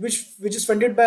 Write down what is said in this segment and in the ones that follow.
which is funded by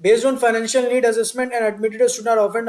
Based on financial need assessment and admitted student are often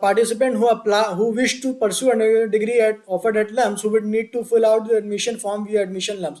participant who wish to pursue a degree offered at LUMS who would need to fill out the admission form via admission LUMS۔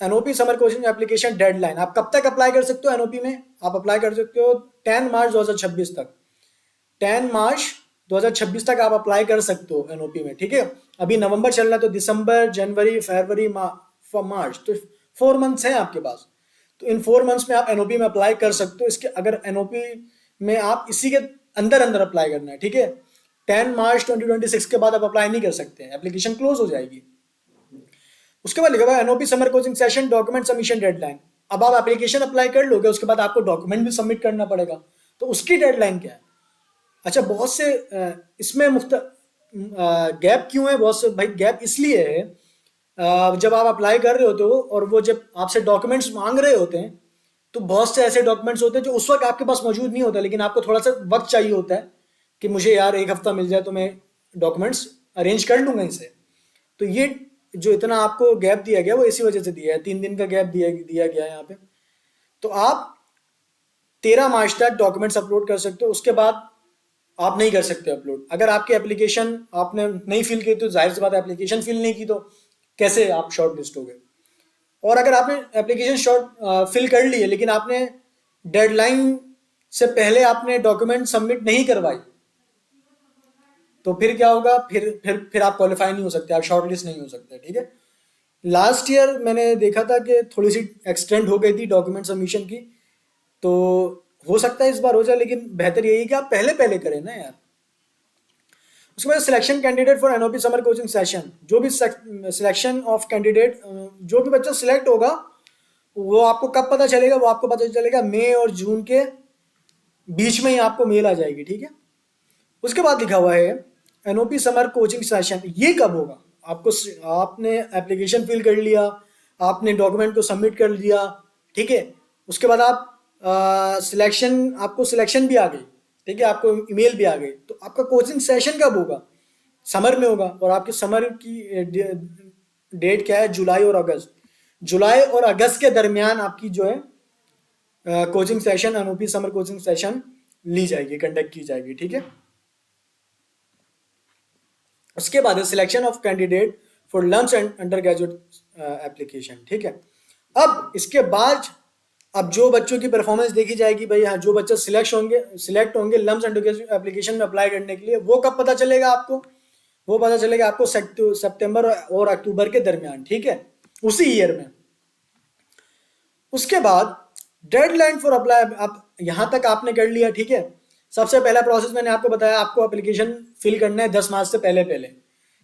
NOP summer coaching application deadline, आप कब तक apply कर सकते हो NOP में? आप apply कर सकते हो 10 मार्च 2026 तक। 10 मार्च 2026 तक आप अप्लाई कर सकते हो NOP में, ठीक है। अभी नवंबर चल रहा है, तो दिसंबर, जनवरी, फरवरी, मार्च, तो 4 मंथ्स हैं आपके पास। तो इन 4 मंथ्स में आप NOP में अप्लाई कर सकते हो। इसके अगर NOP में आप इसी के अंदर अंदर अप्लाई करना है, ठीक है। 10 मार्च 2026 के बाद आप अप्लाई नहीं कर सकते, एप्लीकेशन क्लोज हो जाएगी। उसके बाद लिखा हुआ NOP summer coaching session document submission deadline. अब आप एप्लीकेशन अप्लाई कर लोगे, उसके बाद आपको डॉक्यूमेंट भी सबमिट करना पड़ेगा, तो उसकी डेडलाइन क्या है? अच्छा, बहुत से इसमें गैप क्यों है? बहुत से भाई गैप इसलिए है, जब आप अप्लाई कर रहे होते हो और वो जब आपसे डॉक्यूमेंट्स मांग रहे होते हैं, तो बहुत से ऐसे डॉक्यूमेंट्स होते हैं जो उस वक्त आपके पास मौजूद नहीं होता, लेकिन आपको थोड़ा सा वक्त चाहिए होता है कि मुझे यार 1 हफ्ता मिल जाए तो मैं डॉक्यूमेंट्स अरेंज कर लूँगा इनसे। तो ये जो इतना आपको गैप दिया गया वो इसी वजह से दिया है, 3 दिन का गैप दिया गया है यहाँ पे। तो आप 13 मार्च तक डॉक्यूमेंट्स अपलोड कर सकते हो, उसके बाद आप नहीं कर सकते अपलोड। अगर आपकी एप्लीकेशन आपने नहीं फिल की तो जाहिर सी बात है, एप्लीकेशन फिल नहीं की तो कैसे आप शॉर्ट लिस्ट हो गए। और अगर आपने एप्लीकेशन फिल कर ली है लेकिन आपने डेडलाइन से पहले आपने डॉक्यूमेंट सबमिट नहीं करवाई, तो फिर क्या होगा? फिर आप क्वालिफाई नहीं हो सकते, आप शॉर्ट लिस्ट नहीं हो सकते, ठीक है। लास्ट ईयर मैंने देखा था कि थोड़ी सी एक्सटेंड हो गई थी डॉक्यूमेंट सबमिशन की, तो हो सकता है इस बार हो जाए, लेकिन बेहतर यही कि आप पहले पहले करें ना यार। उसके बाद selection candidate for NOP summer coaching session, जो भी सिलेक्शन ऑफ कैंडिडेट, जो भी बच्चा सिलेक्ट होगा वो आपको कब पता चलेगा? वो आपको पता चलेगा मई और जून के बीच में ही आपको मेल आ जाएगी, ठीक है। उसके बाद लिखा हुआ है NOP समर कोचिंग सेशन, ये कब होगा? आपने एप्लीकेशन फिल कर लिया, आपने डॉक्यूमेंट को सबमिट कर दिया, ठीक है। उसके बाद आप आपको सिलेक्शन भी आ गई, ठीक है, आपको ईमेल भी आ गई, तो आपका कोचिंग सेशन कब होगा? समर में होगा। और आपके समर की डेट क्या है? जुलाई और अगस्त। जुलाई और अगस्त के दरमियान आपकी जो है coaching session, NOP summer coaching session ली जाएगी, कंडक्ट की जाएगी, ठीक है। उसके बाद selection of candidate for LUMS and undergraduate application, ठीक है। अब इसके बाद अब जो बच्चों की परफॉर्मेंस देखी जाएगी, भाई हाँ, जो बच्चे सिलेक्ट होंगे लम्स अंडर ग्रेजुएट एप्लीकेशन में अप्लाई करने के लिए, वो कब पता चलेगा आपको? वो पता चलेगा आपको सितंबर और अक्टूबर के दरमियान, ठीक है, उसी ईयर में। उसके बाद डेडलाइन फॉर अप्लाई, अब यहां तक आपने कर लिया, ठीक है। सबसे पहला प्रोसेस मैंने आपको बताया, आपको एप्लीकेशन फिल करना है 10 मार्च से पहले पहले,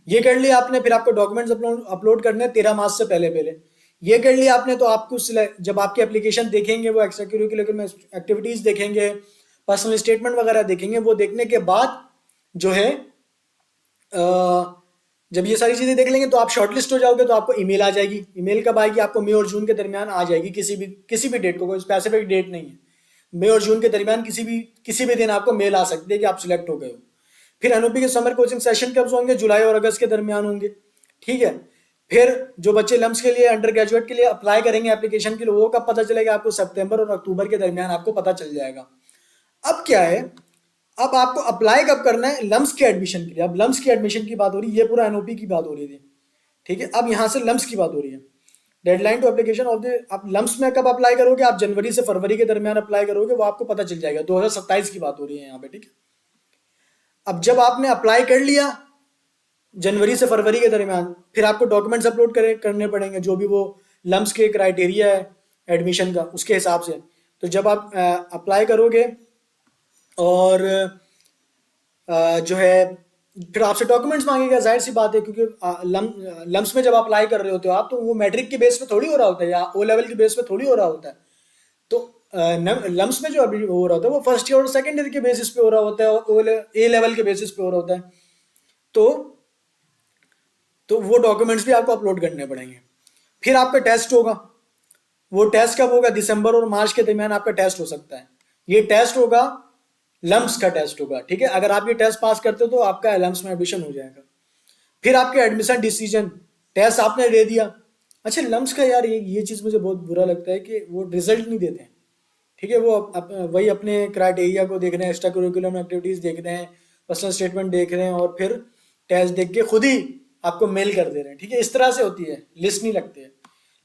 ये कर लिया आपने। फिर आपको डॉक्यूमेंट्स अपलोड करने हैं 13 मार्च से पहले पहले, ये कर लिया आपने। तो आपको जब आपकी एप्लीकेशन देखेंगे, वो एक्स्ट्रा करिकुलर एक्टिविटीज देखेंगे, पर्सनल स्टेटमेंट वगैरह देखेंगे, वो देखने के बाद जो है जब ये सारी चीज़ें देख लेंगे तो आप शॉर्टलिस्ट हो जाओगे। तो आपको ईमेल आ जाएगी। ईमेल कब आएगी? आपको मई और जून के दरमियान आ जाएगी, किसी भी डेट को, कोई स्पेसिफिक डेट नहीं है। मई और जून के दरमियान किसी भी दिन आपको मेल आ सकती है कि आप सिलेक्ट हो गए हो। फिर NOP के समर कोचिंग सेशन कब होंगे? जुलाई और अगस्त के दरमियान होंगे, ठीक है। फिर जो बच्चे लम्स के लिए, अंडर ग्रेजुएट के लिए अप्लाई करेंगे एप्लीकेशन के लिए, वो कब पता चलेगा आपको? सितंबर और अक्टूबर के दरमियान आपको पता चल जाएगा। अब क्या है, अब आपको अप्लाई कब करना है? लम्स के एडमिशन के लिए। अब लम्स की एडमिशन की बात हो रही है, ये पूरा NOP की बात हो रही थी, ठीक है। अब यहाँ से लम्स की बात हो रही है। Deadline to application of the, आप लम्स में कब अप्लाई करोगे? आप जनवरी से फरवरी के दरमियान अप्लाई करोगे, वो आपको पता चल जाएगा। 2027 की बात हो रही है यहाँ पे, ठीक है। अब जब आपने अप्लाई कर लिया जनवरी से फरवरी के दरमियान, फिर आपको डॉक्यूमेंट्स अपलोड करने पड़ेंगे, जो भी वो लम्स के क्राइटेरिया है एडमिशन का, उसके हिसाब से। तो जब आप अप्लाई करोगे और जो है फिर आपसे डॉक्यूमेंट्स मांगेगा, जाहिर सी बात है, क्योंकि लम्स में जब अप्लाई कर रहे होते हो आप, तो वो मैट्रिक के बेस पे थोड़ी हो रहा होता है या O लेवल के बेस पे थोड़ी हो रहा होता है। तो लम्स में जो अभी हो रहा होता है वो फर्स्ट ईयर और सेकेंड ईयर के बेसिस पे हो रहा होता है, और A लेवल के बेसिस पे हो रहा होता है। तो वो डॉक्यूमेंट्स भी आपको अपलोड करने पड़ेंगे। फिर आपका टेस्ट होगा। वो टेस्ट कब होगा? दिसंबर और मार्च के दरमियान आपका टेस्ट हो सकता है। ये टेस्ट होगा, लम्स का टेस्ट होगा, ठीक है। अगर आप ये टेस्ट पास करते हो तो आपका लम्स में एडमिशन हो जाएगा। फिर आपके एडमिशन डिसीजन, टेस्ट आपने दे दिया। अच्छा, लम्स का यार ये चीज़ मुझे बहुत बुरा लगता है कि वो रिजल्ट नहीं देते हैं, ठीक है। वो वही अपने क्राइटेरिया को देख रहे हैं, एक्स्ट्रा करिकुलम एक्टिविटीज़ देख रहे हैं, पर्सनल स्टेटमेंट देख रहे हैं, और फिर टेस्ट देख के खुद ही आपको मेल कर दे रहे हैं, ठीक है। इस तरह से होती है, लिस्ट नहीं लगती है।